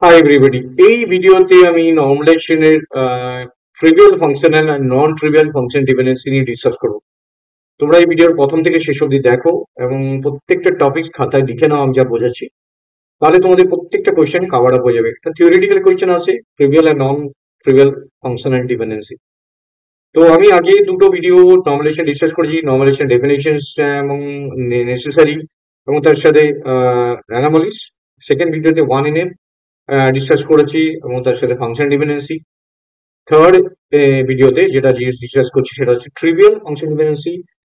Hi everybody, এই ভিডিওতে আমি নর্মালাইজেশনের ট্রিভিয়াল ফাংশনাল আর নন ট্রিভিয়াল ফাংশন ডিপেন্ডেন্সি নিয়ে ডিসকাস করবো। তোমরা এই ভিডিওর প্রথম থেকে শেষ অবধি দেখো এবং প্রত্যেকটা টপিক খাতায় লিখে নাও আমি যা বোঝাচ্ছি, তাহলে তোমাদের প্রত্যেকটা কোয়েশ্চেন কভার আপ হয়ে যাবে। একটা থিওরিটিক্যাল কোয়েশ্চেন আছে ট্রিভিয়াল আর নন ট্রিভিয়াল ফাংশনাল ডিপেন্ডেন্সি। তো আমি আগে দুটো ভিডিও নর্মালাইজেশন ডিসকাস করেছি, নর্মালাইজেশন ডেফিনেশনস এবং নেসেসারি এবং তার সাথে অ্যানামলিস। সেকেন্ড ভিডিওতে ওয়ান এন ডিসকাস করেছি এবং তার সাথে ফাংশন ডিপেন্ডেন্সি। থার্ড ভিডিওতে যেটা ডিসকাস করছি সেটা হচ্ছে ট্রিভিয়াল ফাংশন ডিপেন্ডেন্সি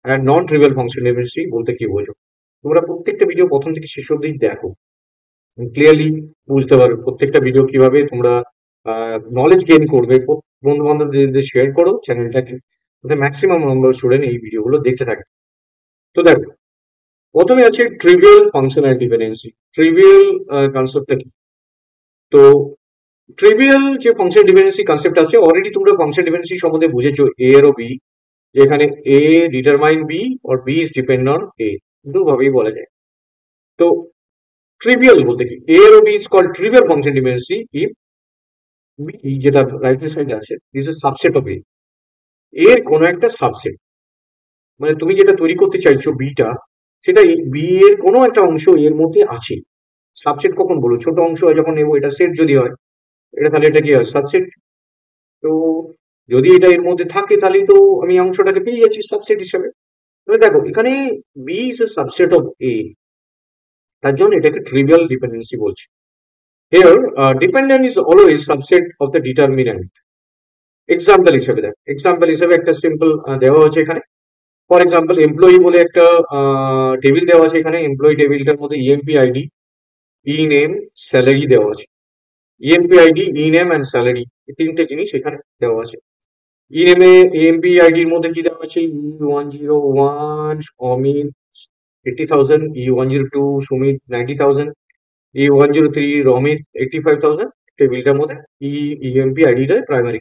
আর নন ট্রিভিয়াল ফাংশন ডিপেন্ডেন্সি বলতে কি বোঝো। তোমরা প্রত্যেকটা ভিডিও প্রথম থেকে শেষ অবধি দেখো, ক্লিয়ারলি বুঝতে পারবে প্রত্যেকটা ভিডিও কিভাবে তোমরা নলেজ গেইন করবে। বন্ধু বান্ধবদের শেয়ার করো চ্যানেলটাকে, যাতে ম্যাক্সিমাম নাম্বার স্টুডেন্ট এই ভিডিওগুলো দেখতে থাকে। তো দেখো, প্রথমে আছে ট্রিভিয়াল ফাংশনাল ডিপেন্ডেন্সি। ট্রিভিয়াল কনসেপ্টটা কি? তো ট্রিভিয়াল যে ফাংশন ডিপেন্ডেন্সি কনসেপ্ট আছে, অলরেডি তোমরা ফাংশন ডিপেন্ডেন্সি সম্বন্ধে বুঝেছো এ আর বি, যেখানে এ ডিটারমাইন বি আর B is depend on A, দুভাবেই বলা যায়। তো ট্রিভিয়াল বলতে কি, এ আর B is called trivial function dependency if B, যেটা রাইট হ্যান্ড সাইডে আছে, is a subset of A, এর কোনো একটা সাবসেট। মানে তুমি যেটা তৈরি করতে চাইছো বিটা, সেটা বি এর কোনো একটা অংশ এর মধ্যে আছে। সাবসেট কখন বলো? ছোট অংশ হয় যখন নেবো, এটা সেট যদি হয়, এটা তাহলে এটা কি হয়? সাবসেট। তো যদি এটা এর মধ্যে থাকে তাহলে তো আমি অংশটাকে পেয়ে যাচ্ছি সাবসেট হিসাবে। তবে দেখো এখানে B is a subset of A, তার জন্য এটাকে ট্রিভিয়াল ডিপেন্ডেন্সি বলছি। Here dependent is always subset of the determinant. Example হিসেবে দেখ, এক্সাম্পল হিসেবে একটা সিম্পল দেওয়া হচ্ছে এখানে। ফর এক্সাম্পল এমপ্লয়ি বলে একটা টেবিল দেওয়া আছে এখানে। এমপ্লয়ি টেবিলটার মধ্যে ইএমপি আইডি, ই নেম, স্যালারি দেওয়া আছে। EMP ID, E name and salary, এই তিনটে জিনিস এখানে দেওয়া আছে। ইএমএ এমপি আইডির মধ্যে কি দেওয়া আছে? ই101 অমিত 80,000, ই102 সুমিত 90,000, ই103 রমিত 85,000। টেবিলটার মধ্যে ইএমপি আইডিটা প্রাইমারি।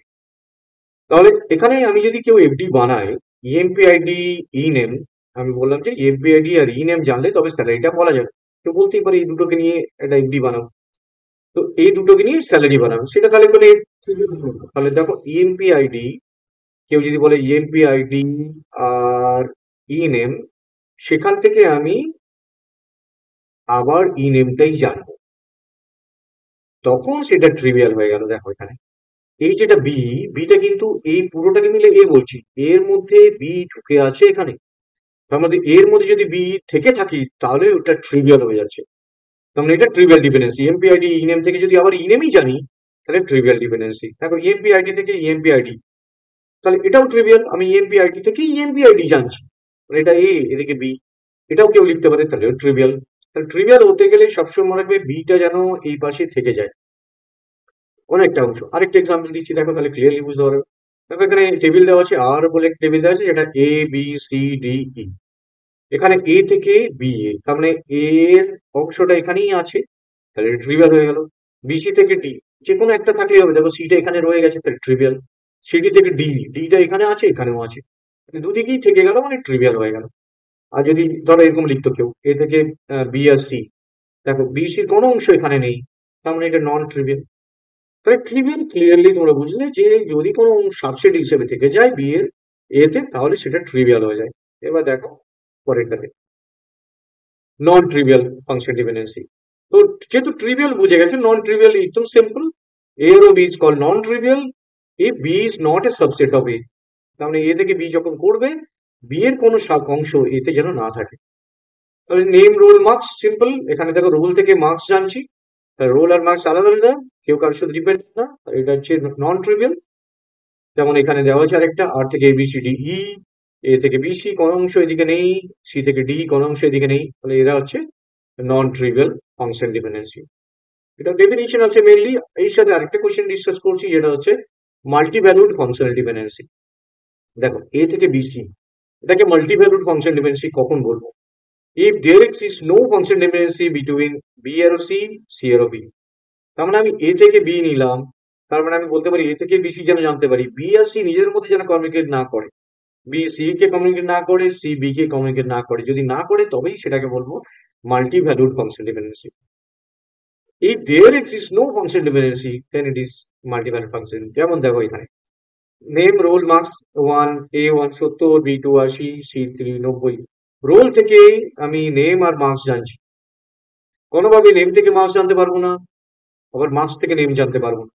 তাহলে এখানে আমি যদি কেউ এফডি বানাই, ইএমপি আইডি, ই নেম, আমি বললাম যে ইএমপি আইডি আর ই নেম জানলে তবে স্যালারিটা বলা যাবে। কেউ বলতেই পারে এই দুটোকে নিয়ে একটা এফডি বানাবো, তো এই দুটোকে নিয়ে স্যালারি বানাবো, সেটা তাহলে কোনো তাহলে দেখো ইএমপি আইডি, কেউ যদি বলে ইএমপি আইডি আর ই নেম, সেখান থেকে আমি আবার ই নেমটাই জানবো, তখন সেটা ট্রিভিয়াল হয়ে গেল। দেখো এখানে এই যেটা বি, বিটা কিন্তু এই পুরোটাকে মিলে এ বলছি, এর মধ্যে বি ঢুকে আছে এখানে। তার মধ্যে এর মধ্যে যদি বি থেকে থাকি তাহলে ওটা ট্রিভিয়াল হয়ে যাচ্ছে। তার মানে এটা trivial dependency. EMP ID E name থেকে যদি আবার ই নেমই জানি, তাহলে ট্রিভিয়াল ডিপেন্ডেন্সি। দেখো ইএমপি আইডি থেকে ইএমপি আইডি, তাহলে এটাও ট্রিভিয়াল। আমি ইএমপি আইডি থেকে ইএমপি আইডি জানছি, মানে এটা এ, এদিকে বি, এটাও কেউ লিখতে পারে, তাহলে ট্রিভিয়াল। তাহলে ট্রিভিয়াল হতে গেলে সবসময় মনে রাখবে বিটা যেন এই পাশে থেকে যায় কোনো একটা অংশ। আরেকটা এক্সাম্পল দিচ্ছি, দেখো তাহলে ক্লিয়ারলি বুঝতে পারবে। দেখো এখানে টেবিল দেওয়া আছে, আর বলে একটা টেবিল দেওয়া আছে, যেটা A B C D E. এখানে এ থেকে বি এ, তার মানে এর অংশটা এখানেই আছে, তাহলে ট্রিভিয়াল হয়ে গেল। বিসি থেকে ডি, যে কোনো একটা থাকলেই হবে। দেখো সিটা এখানে রয়ে গেছে, তাহলে ট্রিভিয়াল। সিডি থেকে ডি, ডিটা এখানে আছে এখানেও আছে, মানে দুদিকেই থেকে গেল, মানে ট্রিভিয়াল হয়ে গেল। আর যদি ধরো এরকম লিখতো কেউ, এ থেকে বি আর সি, দেখো বিসির কোনো অংশ এখানে নেই, তার মানে এটা নন ট্রিভিয়াল। তাহলে ট্রিভিয়াল ক্লিয়ারলি তোমরা বুঝলে যে যদি কোনো সাবসেট হিসেবে থেকে যায় বি এর এতে, তাহলে সেটা ট্রিভিয়াল হয়ে যায়। এবার দেখো পরেরটাতে, নন ট্রিভিয়াল ফাংশন ডিপেন্ডেন্সি। তো যেহেতু ট্রিভিয়াল বুঝে গেছে, নন ট্রিভিয়াল একদম সিম্পল। এ ও B is call non trivial if B is not a subset of A. তার মানে এ থেকে বি যখন করবে, বি এর কোনো অংশ এতে যেন না থাকে। তাহলে নেম, রোল, মার্কস সিম্পল। এখানে দেখো রোল থেকে মার্কস জানছি, তাহলে রোল আর মার্কস আলাদা আলাদা, কেউ কারোর সাথে ডিপেন্ড না, এটা হচ্ছে নন ট্রিভিয়াল। যেমন এখানে দেওয়া আছে আরেকটা, আর থেকে A B C D E, এ থেকে বি সি কোনো অংশ এদিকে নেই, সি থেকে ডি কোনো অংশ এদিকে নেই, তাহলে এরা হচ্ছে নন ট্রিভিয়াল ফাংশন ডিপেন্ডেন্সি। এটা ডেফিনিশন আছে মেনলি। এর সাথে আরেকটা কোয়েশ্চেন ডিসকাস করছি, যেটা হচ্ছে মাল্টি ভ্যালুড ফাংশনাল ডিপেন্ডেন্সি। দেখো এ থেকে বিসি, এটাকে মাল্টি ভ্যালুড ফাংশন ডিপেন্ডেন্সি কখন বলবো? If there exists no function dependency between B আর সি, সি আর বি। তার মানে আমি এ থেকে বি নিলাম, তার মানে আমি বলতে পারি এ থেকে বিসি যেন জানতে পারি, বি আর সি নিজের মধ্যে যেন কমিউনিকেট না করে, বি সি কে কমিউনিকেট না করে, সি বি কে কমিউনিকেট না করে। যদি না করে তবেই সেটাকে বলবো multi valued function dependency. if there exists no function dependency then it is multi-value function যেমন দেখো এখানে name role marks 1 A1 70 B2 80 C3 90 role থেকেই আমি নেম আর মার্কস জানছি কোনোভাবে নেম থেকে মার্কস জানতে পারবো না আবার মার্কস থেকে নেম জানতে পারবো না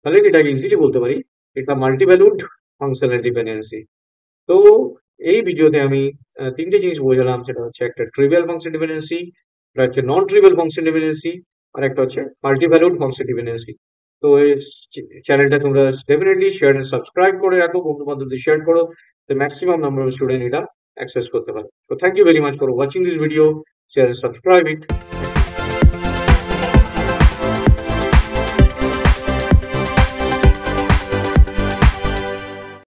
তাহলে এটাকে ইজিলি বলতে পারি এটা মাল্টিভ্যালুড ফাংশনাল ডিপেন্ডেন্সি তো এই ভিডিওতে আমি তিনটে জিনিস বোঝালাম সেটা হচ্ছে একটা ট্রিভিয়াল ফাংশন ডিপেন্ডেন্সি একটা হচ্ছে নন ট্রিভিয়াল ফাংশন ডিপেন্ডেন্সি আর একটা হচ্ছে মাল্টিভ্যালুড ফাংশন ডিপেন্ডেন্সি তো এই চ্যানেলটা তোমরা ডেফিনেটলি শেয়ার এন্ড সাবস্ক্রাইব করে রাখো বন্ধু বান্ধবদের শেয়ার করো the maximum number of students এটা অ্যাক্সেস করতে পারে so thank you very much for watching this video share and subscribe it